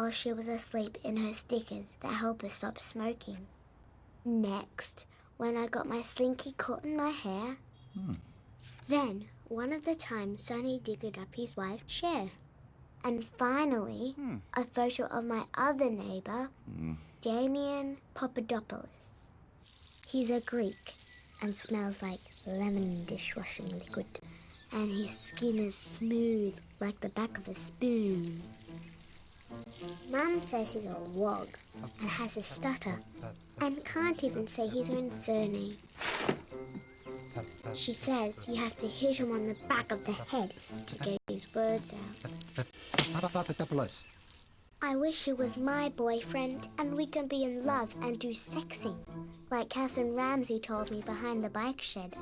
while she was asleep in her stickers that help her stop smoking. Next, when I got my slinky caught in my hair. Then, one of the times Sonny digged up his wife's chair. And finally, a photo of my other neighbour, Damien Papadopoulos. He's a Greek and smells like lemon dishwashing liquid. And his skin is smooth like the back of a spoon. Mum says he's a wog and has a stutter and can't even say his own surname. She says you have to hit him on the back of the head to get his words out. I wish he was my boyfriend and we can be in love and do sexing, like Catherine Ramsay told me behind the bike shed.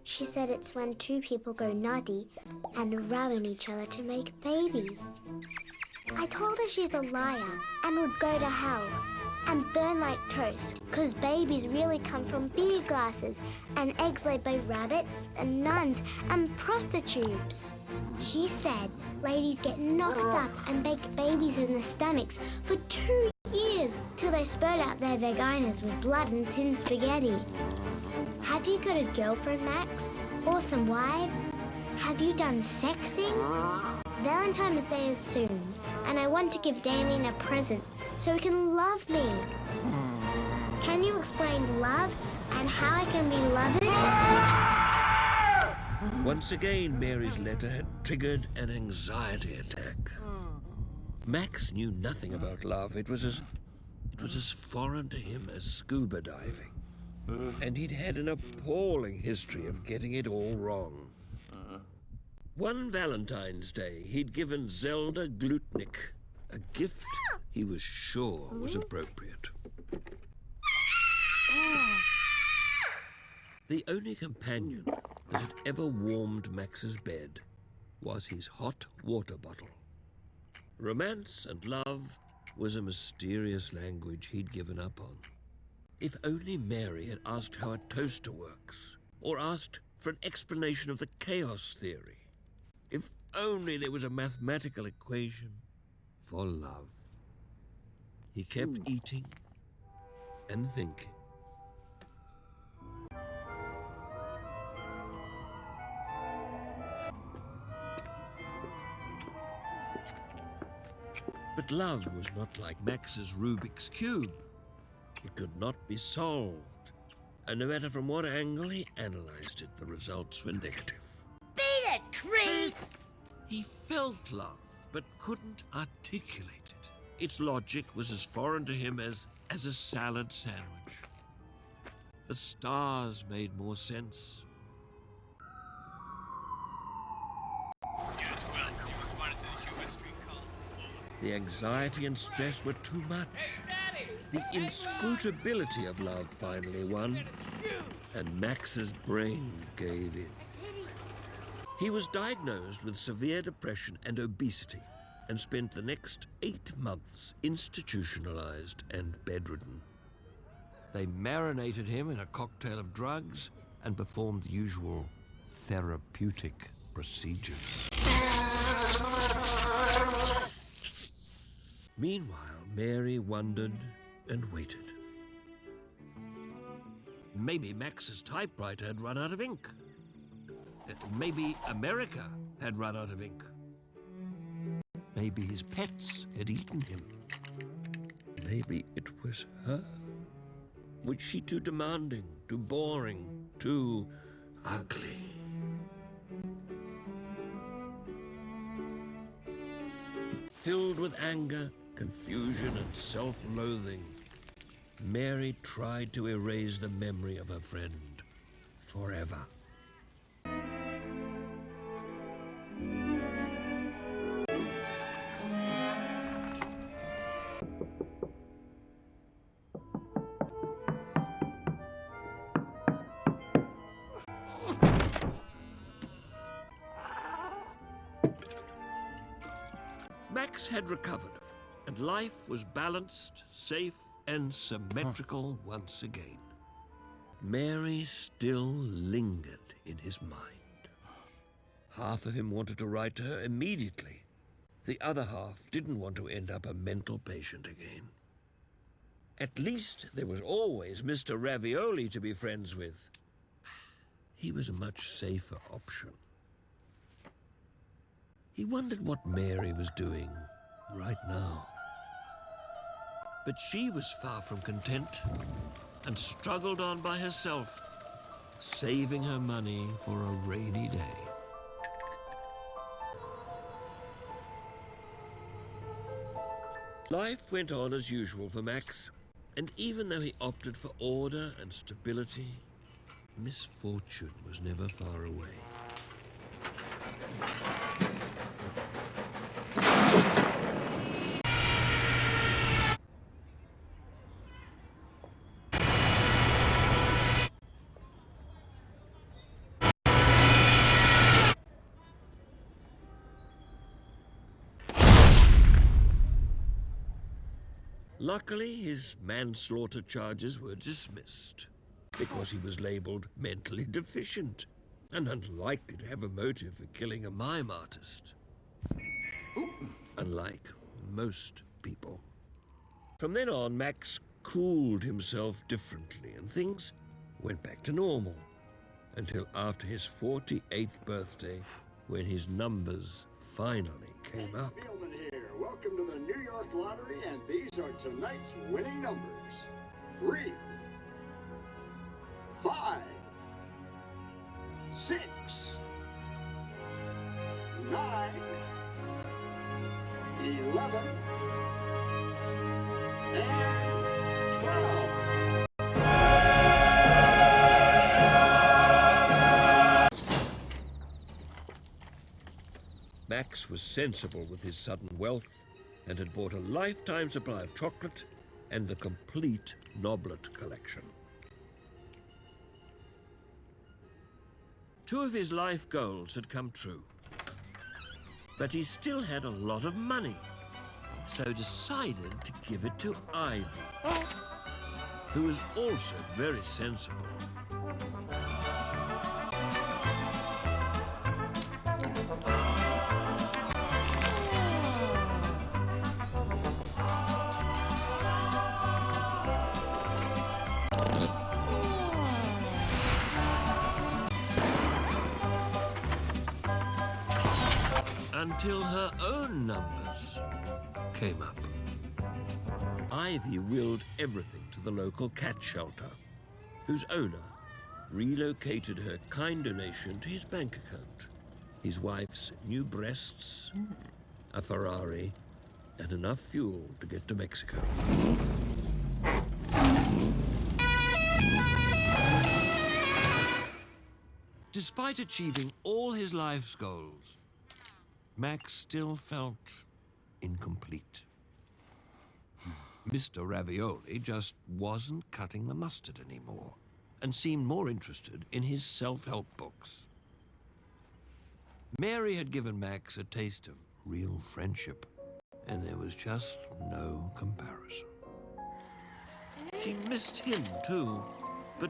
She said it's when two people go nutty and ruin each other to make babies. I told her she's a liar and would go to hell and burn like toast, because babies really come from beer glasses and eggs laid by rabbits and nuns and prostitutes. She said ladies get knocked up and bake babies in their stomachs for 2 years till they spurt out their vaginas with blood and tin spaghetti. Have you got a girlfriend, Max? Or some wives? Have you done sexing? Valentine's Day is soon, and I want to give Damien a present so he can love me. Can you explain love and how I can be loved? Once again, Mary's letter had triggered an anxiety attack. Max knew nothing about love. It was as foreign to him as scuba diving. And he'd had an appalling history of getting it all wrong. One Valentine's Day, he'd given Zelda Glutnik a gift he was sure was appropriate. The only companion that had ever warmed Max's bed was his hot water bottle. Romance and love was a mysterious language he'd given up on. If only Mary had asked how a toaster works, or asked for an explanation of the chaos theory. If only there was a mathematical equation for love. He kept eating and thinking. But love was not like Max's Rubik's Cube. It could not be solved, and no matter from what angle he analyzed it, the results were negative. Beat it, creep! He felt love, but couldn't articulate it. Its logic was as foreign to him as a salad sandwich. The stars made more sense. The anxiety and stress were too much. The inscrutability of love finally won, and Max's brain gave in. He was diagnosed with severe depression and obesity and spent the next 8 months institutionalized and bedridden. They marinated him in a cocktail of drugs and performed the usual therapeutic procedures. Meanwhile, Mary wondered and waited. Maybe Max's typewriter had run out of ink. Maybe America had run out of ink. Maybe his pets had eaten him. Maybe it was her. Was she too demanding, too boring, too ugly? Filled with anger, confusion, and self-loathing, Mary tried to erase the memory of her friend forever. Max had recovered, and life was balanced, safe, and symmetrical once again. Mary still lingered in his mind. Half of him wanted to write to her immediately. The other half didn't want to end up a mental patient again. At least there was always Mr. Ravioli to be friends with. He was a much safer option. He wondered what Mary was doing right now. But she was far from content and struggled on by herself, saving her money for a rainy day. Life went on as usual for Max, and even though he opted for order and stability, misfortune was never far away. Luckily, his manslaughter charges were dismissed because he was labelled mentally deficient and unlikely to have a motive for killing a mime artist. Unlike most people. From then on, Max cooled himself differently and things went back to normal until after his 48th birthday, when his numbers finally came up. Welcome to the New York Lottery, and these are tonight's winning numbers. 3, 5, 6, 9, 11, and 12. Max was sensible with his sudden wealth and had bought a lifetime supply of chocolate and the complete Noblet collection. 2 of his life goals had come true, but he still had a lot of money, so decided to give it to Ivy, who was also very sensible. Until her own numbers came up. Ivy willed everything to the local cat shelter, whose owner relocated her kind donation to his bank account. His wife's new breasts, a Ferrari, and enough fuel to get to Mexico. Despite achieving all his life's goals, Max still felt incomplete. Mr. Ravioli just wasn't cutting the mustard anymore and seemed more interested in his self-help books. Mary had given Max a taste of real friendship, and there was just no comparison. She missed him too,